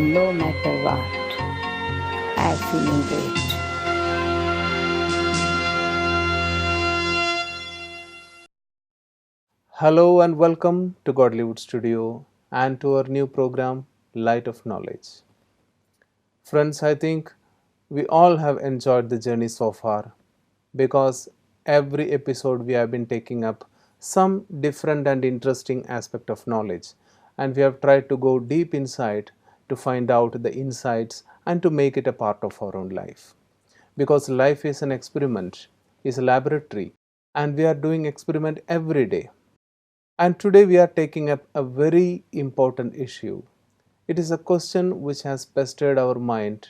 no matter what. I'm feeling great. Hello and welcome to Godlywood Studio and to our new program, Light of Knowledge. Friends, I think we all have enjoyed the journey so far because every episode we have been taking up some different and interesting aspect of knowledge, and we have tried to go deep inside to find out the insights and to make it a part of our own life. Because life is an experiment, is a laboratory, and we are doing experiment every day. And today we are taking up a very important issue. It is a question which has pestered our mind.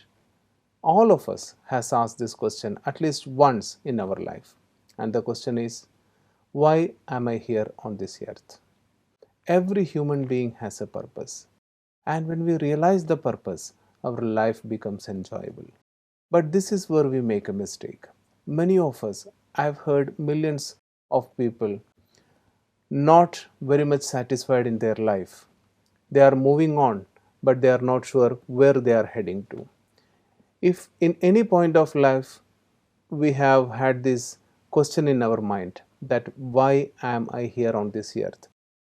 All of us has asked this question at least once in our life. And the question is, why am I here on this earth? Every human being has a purpose. And when we realize the purpose, our life becomes enjoyable. But this is where we make a mistake. Many of us, I've heard millions of people not very much satisfied in their life. They are moving on, but they are not sure where they are heading to. If in any point of life we have had this question in our mind that why am I here on this earth?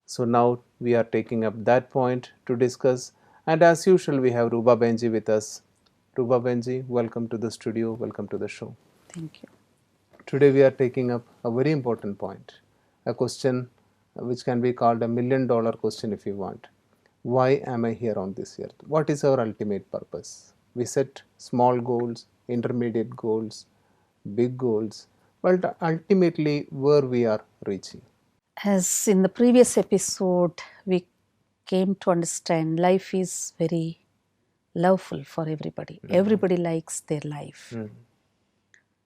So now we are taking up that point to discuss, and as usual we have Rupa Behenji with us. Rupa Behenji, welcome to the studio, welcome to the show. Thank you. Today we are taking up a very important point, a question which can be called a $1,000,000 question if you want. Why am I here on this earth? What is our ultimate purpose? We set small goals, intermediate goals, big goals, but ultimately where we are reaching. As in the previous episode, we came to understand life is very loveful for everybody. Everybody likes their life.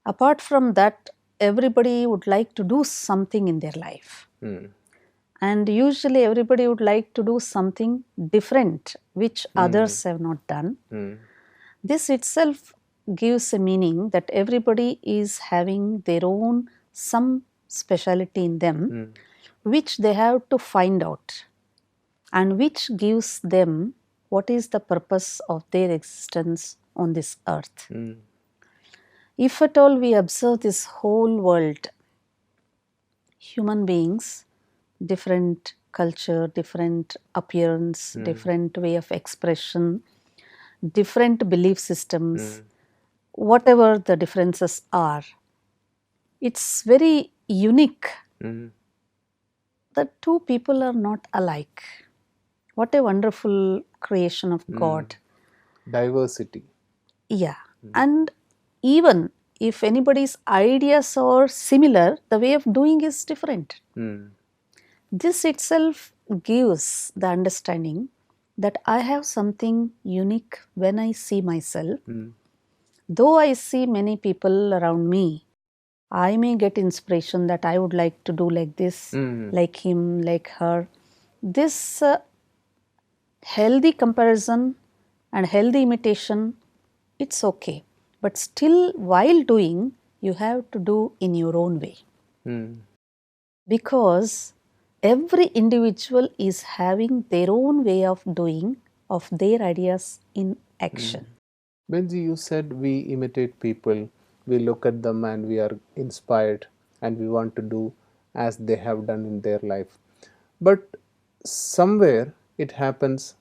Apart from that, everybody would like to do something in their life. And usually everybody would like to do something different which others have not done. This itself gives a meaning that everybody is having their own some speciality in them which they have to find out, and which gives them what is the purpose of their existence on this earth. If at all we observe this whole world, human beings, different culture, different appearance, different way of expression, different belief systems, whatever the differences are, it's very unique. The two people are not alike. What a wonderful creation of God. Diversity. Yeah. And even if anybody's ideas are similar, the way of doing is different. This itself gives the understanding that I have something unique when I see myself. Though I see many people around me, I may get inspiration that I would like to do like this, like him, like her. This healthy comparison and healthy imitation, it's okay. But still, while doing, you have to do in your own way. Because every individual is having their own way of doing, of their ideas in action. Benji, you said we imitate people, we look at them and we are inspired and we want to do as they have done in their life. But somewhere it happens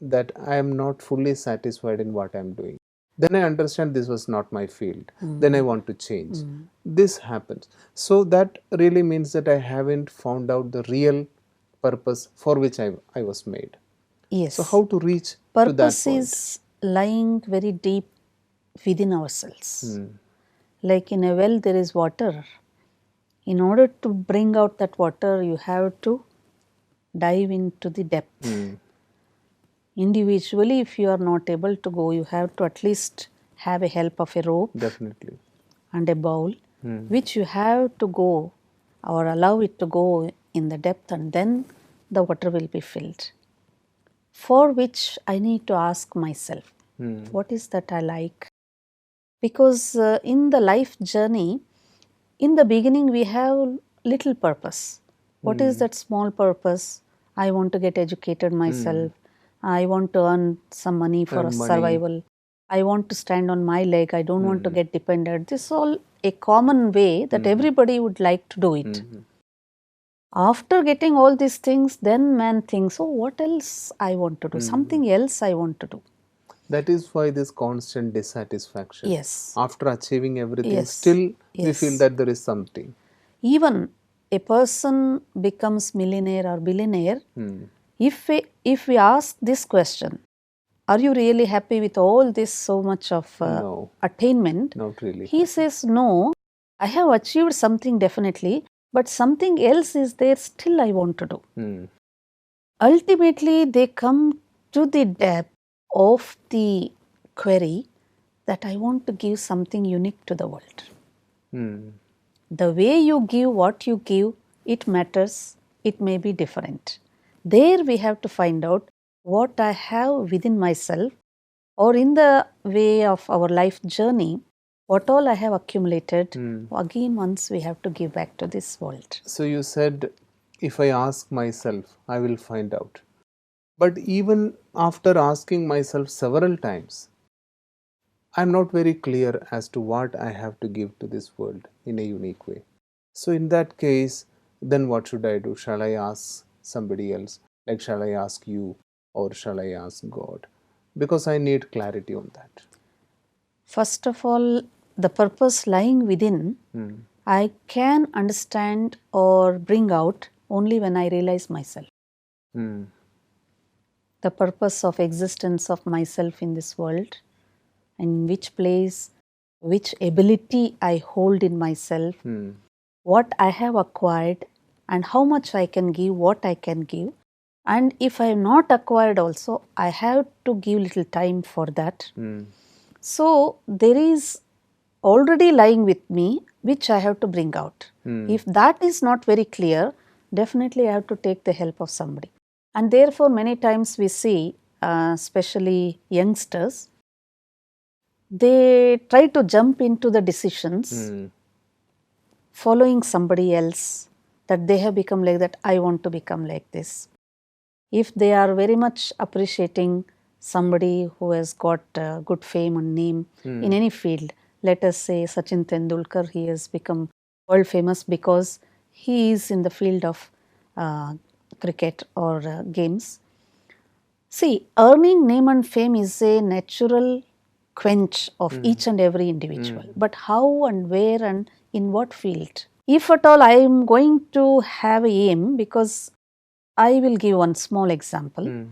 that I am not fully satisfied in what I am doing. Then I understand this was not my field. Then I want to change. This happens. So that really means that I haven't found out the real purpose for which I was made. Yes. So how to reach to that Purpose point? is lying very deep within ourselves. Like in a well, there is water. In order to bring out that water, you have to dive into the depth. Individually, if you are not able to go, you have to at least have a help of a rope. Definitely. And a bowl, which you have to go or allow it to go in the depth, and then the water will be filled. For which I need to ask myself, what is that I like? Because in the life journey, in the beginning we have little purpose. What is that small purpose? I want to get educated myself. I want to earn some money for Earn a money. survival. I want to stand on my leg. I don't want to get dependent. This is all a common way that everybody would like to do it. After getting all these things, then man thinks, oh, what else I want to do? Something else I want to do. That is why this constant dissatisfaction. Yes. After achieving everything, Yes. still we Yes. feel that there is something. Even a person becomes millionaire or billionaire, if we ask this question, are you really happy with all this so much of No, attainment? not really. He says, no, I have achieved something definitely, but something else is there still I want to do. Ultimately, they come to the depth of the query that I want to give something unique to the world. The way you give what you give, it matters, it may be different. There we have to find out what I have within myself, or in the way of our life journey, what all I have accumulated, again once we have to give back to this world. So you said, if I ask myself, I will find out. But even after asking myself several times, I am not very clear as to what I have to give to this world in a unique way. So in that case, then what should I do? Shall I ask somebody else? Like, shall I ask you, or shall I ask God? Because I need clarity on that. First of all, the purpose lying within, I can understand or bring out only when I realize myself. The purpose of existence of myself in this world, and which place, which ability I hold in myself, what I have acquired, and how much I can give, what I can give. And if I have not acquired also, I have to give little time for that. So there is already lying with me, which I have to bring out. If that is not very clear, definitely I have to take the help of somebody. And therefore, many times we see, especially youngsters, they try to jump into the decisions following somebody else, that they have become like that, I want to become like this. If they are very much appreciating somebody who has got good fame and name in any field, let us say Sachin Tendulkar, he has become world famous because he is in the field of cricket or games. See, earning name and fame is a natural quench of each and every individual. But how and where and in what field? If at all I am going to have a aim, because I will give one small example.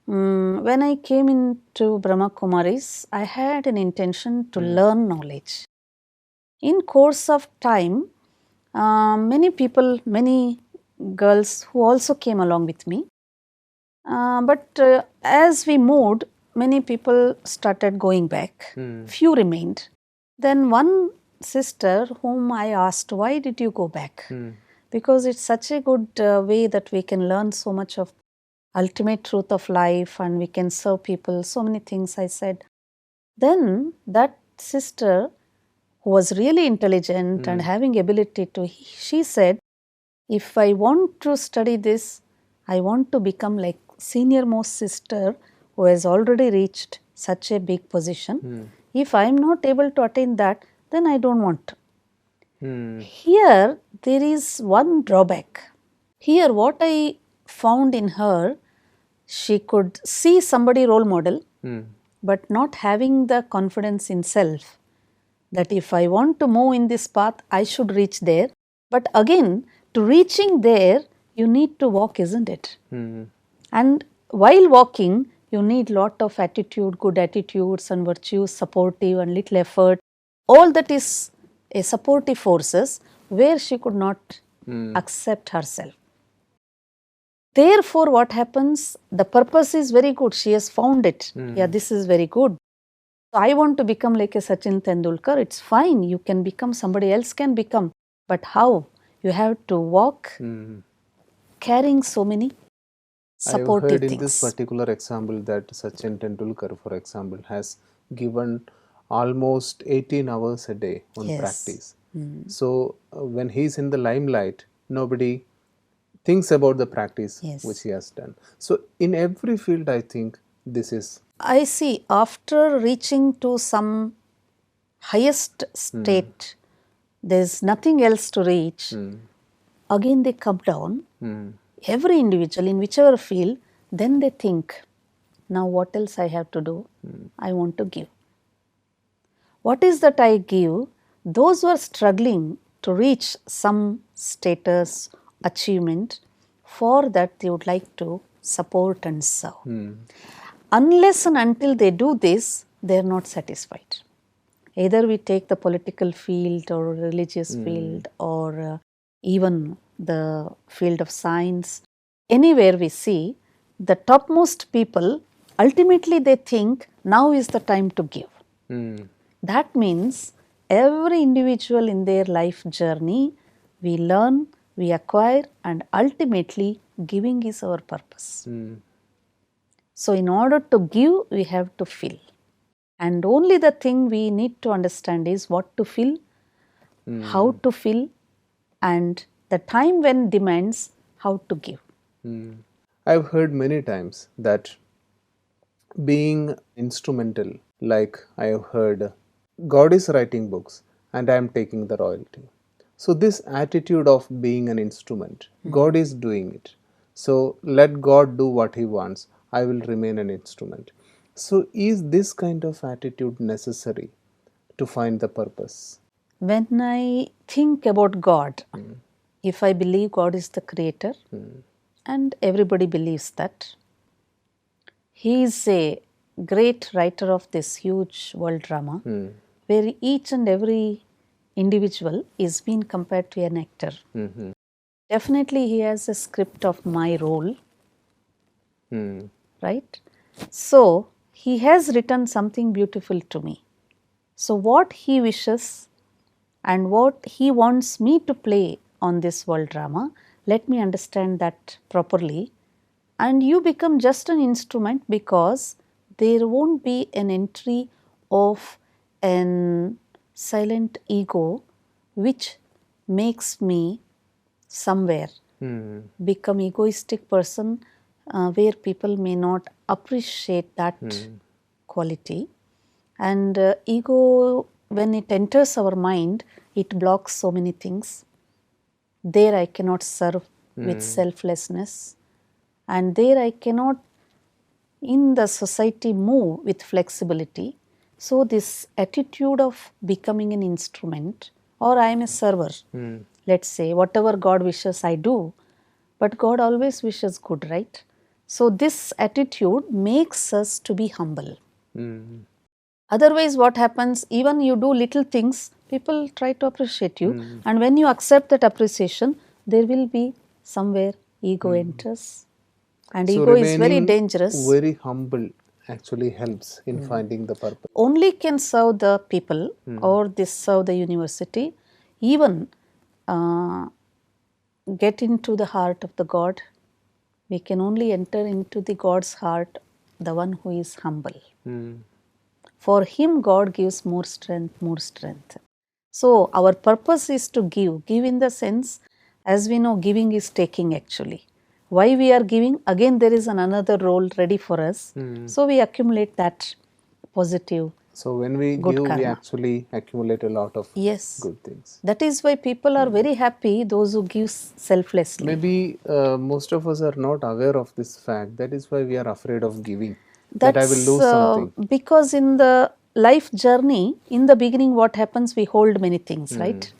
When I came into Brahma Kumaris, I had an intention to learn knowledge. In course of time, many people, many girls who also came along with me. But as we moved, many people started going back. Few remained. Then one sister whom I asked, why did you go back? Because it's such a good way that we can learn so much of ultimate truth of life and we can serve people, so many things I said. Then that sister, who was really intelligent and having ability to, she said, if I want to study this, I want to become like senior most sister who has already reached such a big position. If I am not able to attain that, then I don't want to. Here there is one drawback. Here what I found in her, she could see somebody role model, but not having the confidence in self that if I want to move in this path, I should reach there. But again, to reaching there, you need to walk, isn't it? And while walking, you need lot of attitude, good attitudes and virtues, supportive and little effort. All that is a supportive forces where she could not accept herself. Therefore, what happens? The purpose is very good. She has found it. Yeah, this is very good. So I want to become like a Sachin Tendulkar. It's fine. You can become, somebody else can become. But how? You have to walk carrying so many supportive I have heard things. in this particular example that Sachin Tendulkar, for example, has given almost 18 hours a day on practice. So when he's in the limelight, nobody thinks about the practice Yes. which he has done. So in every field, I think this is. I see, after reaching to some highest state, there's nothing else to reach. Again, they come down. Every individual in whichever field, then they think, now what else I have to do? I want to give. What is that I give? Those who are struggling to reach some status, achievement, for that they would like to support and serve. Unless and until they do this, they are not satisfied. Either we take the political field or religious field or even the field of science, anywhere we see, the topmost people, ultimately they think now is the time to give. That means every individual in their life journey, we learn, we acquire, and ultimately giving is our purpose. So, in order to give, we have to fill. And only the thing we need to understand is what to fill, how to fill, and the time when demands how to give. I've heard many times that being instrumental, like I have heard, God is writing books and I am taking the royalty. So, this attitude of being an instrument, God is doing it. So, let God do what He wants, I will remain an instrument. So, is this kind of attitude necessary to find the purpose? When I think about God, if I believe God is the creator, and everybody believes that, He is a great writer of this huge world drama, where each and every individual is being compared to an actor. Definitely, he has a script of my role, right? So, he has written something beautiful to me. So, what he wishes and what he wants me to play on this world drama, let me understand that properly. And you become just an instrument, because there won't be an entry of an silent ego which makes me somewhere become egoistic person, where people may not appreciate that quality. And ego, when it enters our mind, it blocks so many things. There I cannot serve with selflessness, and there I cannot in the society move with flexibility. So, this attitude of becoming an instrument, or I am a server, let's say, whatever God wishes I do, but God always wishes good, right? So, this attitude makes us to be humble. Otherwise, what happens, even you do little things, people try to appreciate you, and when you accept that appreciation, there will be somewhere ego enters. And So ego is very remaining dangerous. very humble actually helps in finding the purpose. Only can serve the people or this serve the university, even get into the heart of the God. We can only enter into the God's heart, the one who is humble. For him, God gives more strength, more strength. So, our purpose is to give. Give in the sense, as we know, giving is taking actually. Why we are giving? Again, there is another role ready for us. So, we accumulate that positive. So when we Good give, we karma. actually accumulate a lot of Yes. good things. That is why people are very happy, those who give selflessly. Maybe most of us are not aware of this fact. That is why we are afraid of giving. That I will lose something. Because in the life journey, in the beginning, what happens, we hold many things, right?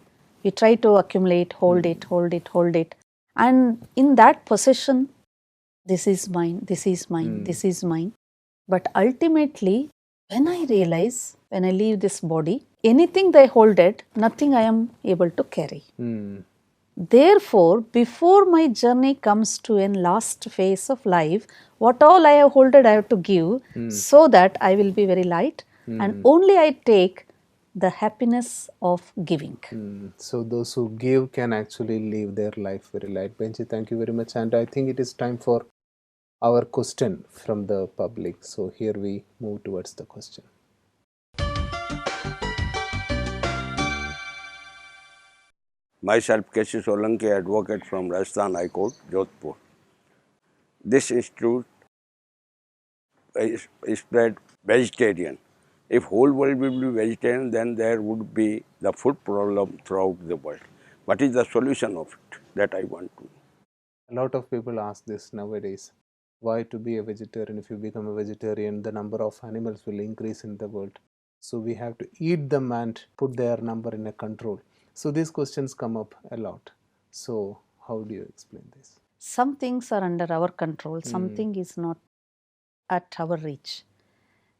We try to accumulate, hold it, hold it, hold it. And in that possession, this is mine, this is mine, this is mine. But ultimately, when I realize, when I leave this body, anything that I hold it, nothing I am able to carry. Therefore, before my journey comes to a last phase of life, what all I have holded I have to give, so that I will be very light, and only I take the happiness of giving. So those who give can actually live their life very light. Benji, thank you very much. And I think it is time for our question from the public. So here we move towards the question. Myself, K.C. Solanki, advocate from Rajasthan High Court, Jodhpur. This institute is spread vegetarian. If whole world will be vegetarian, then there would be the food problem throughout the world. What is the solution of it? That I want to. A lot of people ask this nowadays. Why to be a vegetarian? If you become a vegetarian, the number of animals will increase in the world. So we have to eat them and put their number in a control. So these questions come up a lot. So how do you explain this? Some things are under our control, something is not at our reach.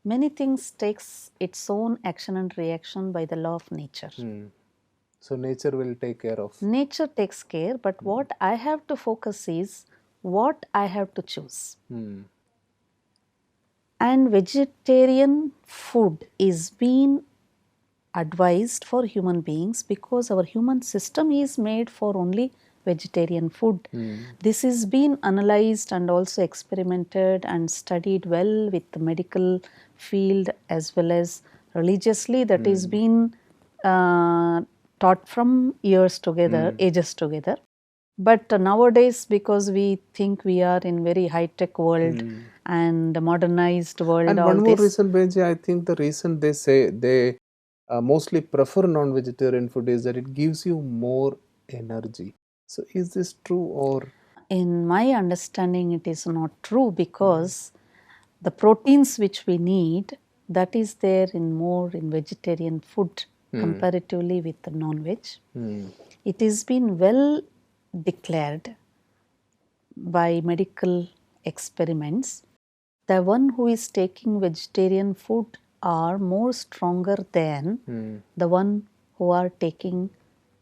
Many things takes its own action and reaction by the law of nature. So nature will take care of. Nature takes care, but what I have to focus is what I have to choose. And vegetarian food is being advised for human beings because our human system is made for only vegetarian food. This is being analyzed and also experimented and studied well with the medical field as well as religiously. That is being taught from years together, ages together. But nowadays, because we think we are in very high-tech world and modernized world, And all one more this, reason, Behenji, I think the reason they say they mostly prefer non-vegetarian food is that it gives you more energy. So is this true or? in my understanding, it is not true because the proteins which we need, that is there in more in vegetarian food comparatively with the non-veg. It is been well declared by medical experiments. The one who is taking vegetarian food are more stronger than the one who are taking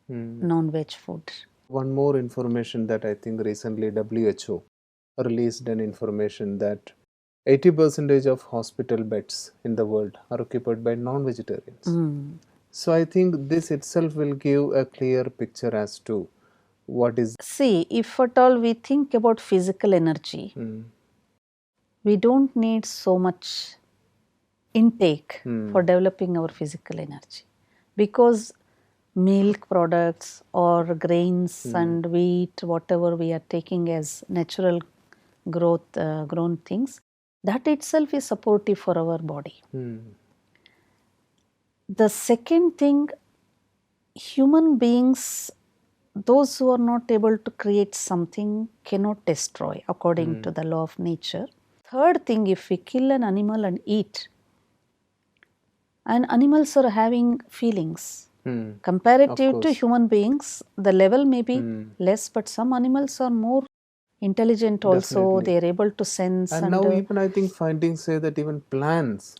non-veg food. One more information that I think recently WHO released an information that 80% of hospital beds in the world are occupied by non-vegetarians. So I think this itself will give a clear picture as to what is. See, if at all we think about physical energy, we don't need so much intake for developing our physical energy because milk products or grains and wheat, whatever we are taking as natural growth grown things, that itself is supportive for our body. The second thing, human beings, those who are not able to create something cannot destroy according to the law of nature. Third thing, if we kill an animal and eat, and animals are having feelings. Comparative to human beings, the level may be less, but some animals are more intelligent also. Definitely. They are able to sense. And now even I think findings say that even plants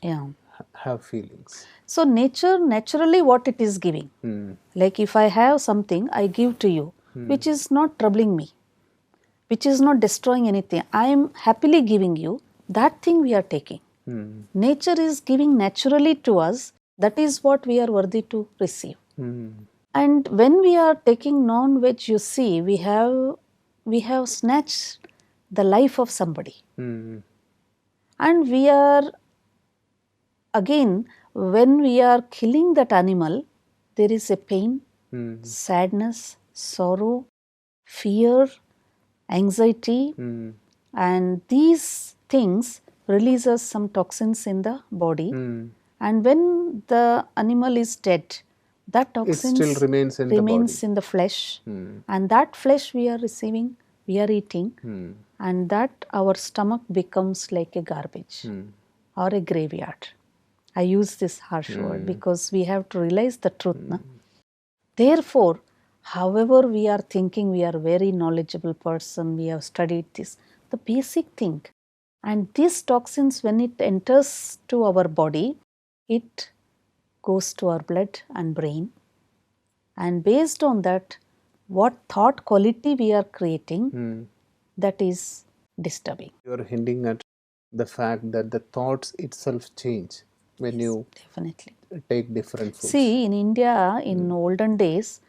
have feelings. So nature, naturally what it is giving. Like if I have something, I give to you, which is not troubling me, which is not destroying anything. I am happily giving you, that thing we are taking. Nature is giving naturally to us, that is what we are worthy to receive. And when we are taking non-veg, you see, we have snatched the life of somebody. And we are, again, when we are killing that animal, there is a pain, sadness, sorrow, fear, anxiety, and these things releases some toxins in the body. And when the animal is dead, that toxins still remains in the flesh. And that flesh we are receiving, we are eating, and that our stomach becomes like a garbage or a graveyard. I use this harsh word because we have to realize the truth. Na? Therefore, however we are thinking we are a very knowledgeable person, we have studied this, the basic thing. And these toxins, when it enters to our body, it goes to our blood and brain. And based on that, what thought quality we are creating, that is disturbing. You are hinting at the fact that the thoughts itself change when you Definitely take different foods. See, in India, in olden days,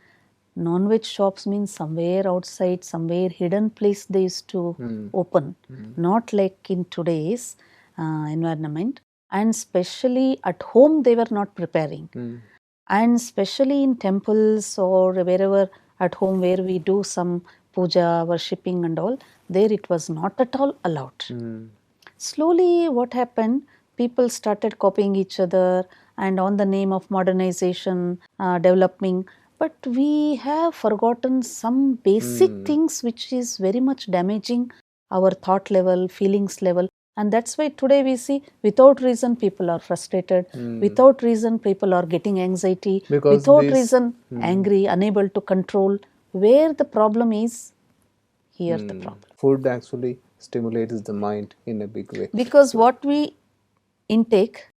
non-veg shops means somewhere outside, somewhere hidden place they used to open, not like in today's environment. And especially at home, they were not preparing. And especially in temples or wherever at home where we do some puja, worshipping and all, there it was not at all allowed. Slowly what happened, people started copying each other and on the name of modernization, developing, but we have forgotten some basic things which is very much damaging our thought level, feelings level. And that's why today we see without reason people are frustrated, without reason people are getting anxiety, Because without reason angry, unable to control. Where the problem is, here the problem. food actually stimulates the mind in a big way. Because what we intake,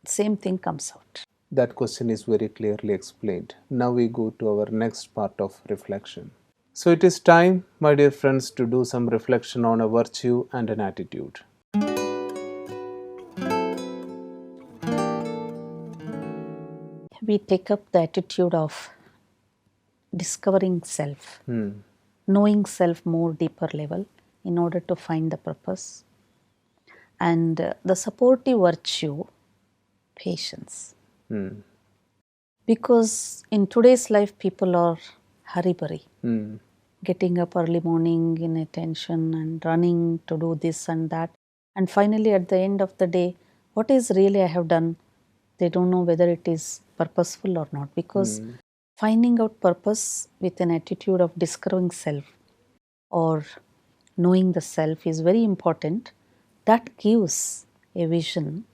same thing comes out. That question is very clearly explained. Now we go to our next part of reflection. So it is time, my dear friends, to do some reflection on a virtue and an attitude. We take up the attitude of discovering self, knowing self more deeper level in order to find the purpose. And the supportive virtue, patience. Because in today's life people are hurry-burry, getting up early morning in a tension and running to do this and that, and finally at the end of the day, what is really I have done, they don't know whether it is purposeful or not. Because finding out purpose with an attitude of discovering self or knowing the self is very important. That gives a vision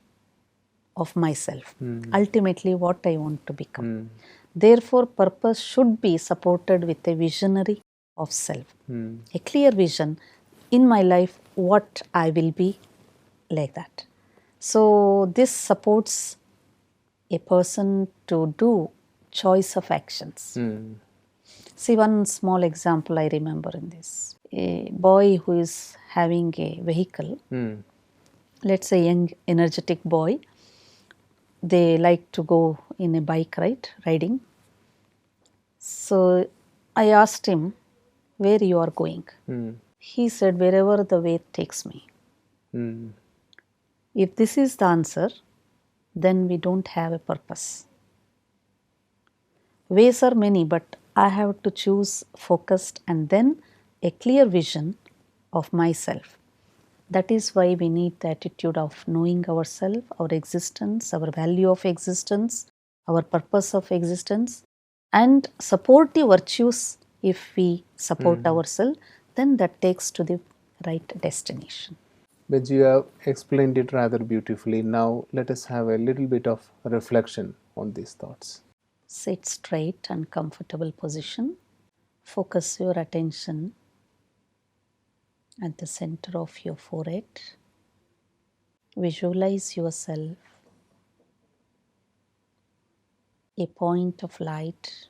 of myself, ultimately what I want to become. Therefore, purpose should be supported with a visionary of self, a clear vision in my life what I will be, like that. So this supports a person to do choice of actions. See, one small example I remember in this. A boy who is having a vehicle, let's say young energetic boy, they like to go in a bike riding. So I asked him, where you are going? He said, wherever the way takes me. If this is the answer, then we don't have a purpose. Ways are many, but I have to choose focused and then a clear vision of myself. That is why we need the attitude of knowing ourselves, our existence, our value of existence, our purpose of existence, and supportive virtues. If we support ourselves, then that takes to the right destination. But you have explained it rather beautifully. Now let us have a little bit of reflection on these thoughts. Sit straight and comfortable position. Focus your attention at the center of your forehead. Visualize yourself a point of light,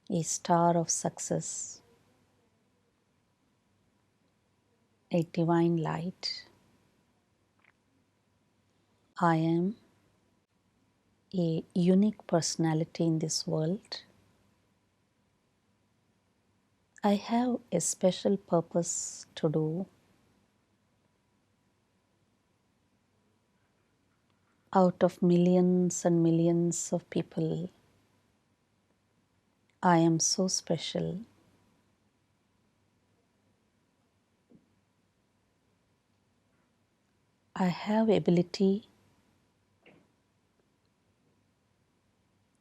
a star of success, a divine light. I am a unique personality in this world. I have a special purpose to do. Out of millions and millions of people, I am so special. I have ability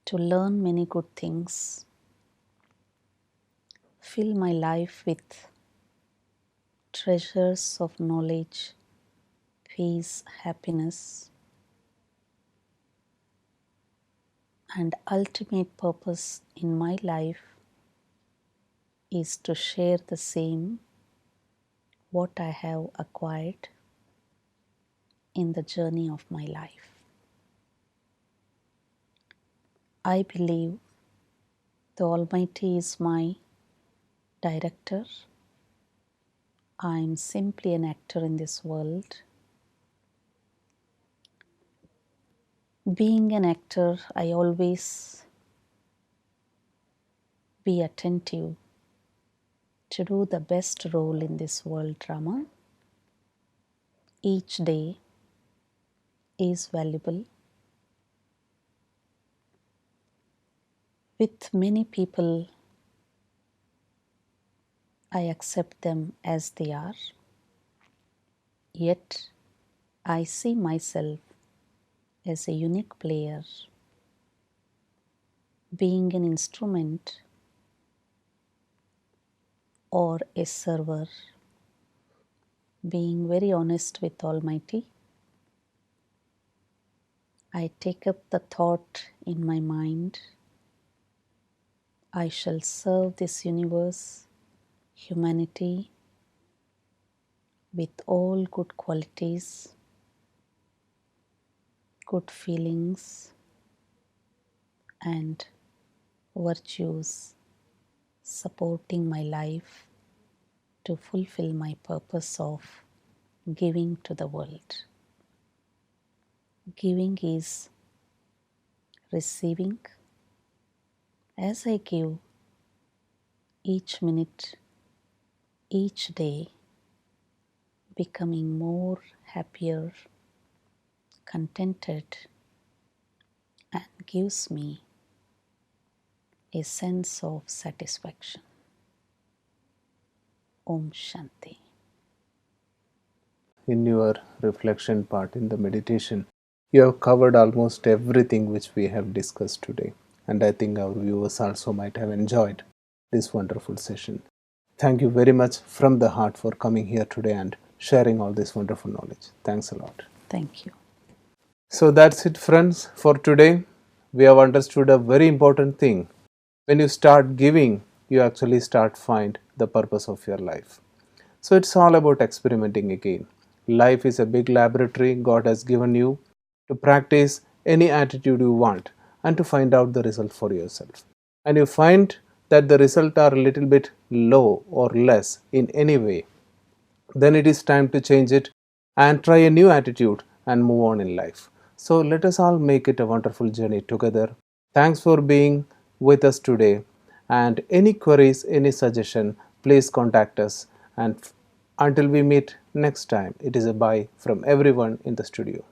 to learn many good things, fill my life with treasures of knowledge, peace, happiness, and ultimate purpose in my life is to share the same what I have acquired in the journey of my life. I believe the Almighty is my director. I am simply an actor in this world. Being an actor, I always be attentive to do the best role in this world drama. Each day is valuable. With many people, I accept them as they are, yet I see myself as a unique player, being an instrument or a server, being very honest with Almighty. I take up the thought in my mind, I shall serve this universe, humanity, with all good qualities, good feelings, and virtues supporting my life to fulfill my purpose of giving to the world. Giving is receiving. As I give, each minute, each day, becoming more happier, contented, and gives me a sense of satisfaction. Om Shanti. In your reflection part in the meditation, you have covered almost everything which we have discussed today, and I think our viewers also might have enjoyed this wonderful session. Thank you very much from the heart for coming here today and sharing all this wonderful knowledge. Thanks a lot. Thank you. So that's it, friends, for today. We have understood a very important thing. When you start giving, you actually start find the purpose of your life. So it's all about experimenting again. Life is a big laboratory God has given you to practice any attitude you want and to find out the result for yourself. And you find that the result are a little bit low or less in any way, then it is time to change it and try a new attitude and move on in life. So let us all make it a wonderful journey together. Thanks for being with us today. And any queries, any suggestion, please contact us. And until we meet next time, it is a bye from everyone in the studio.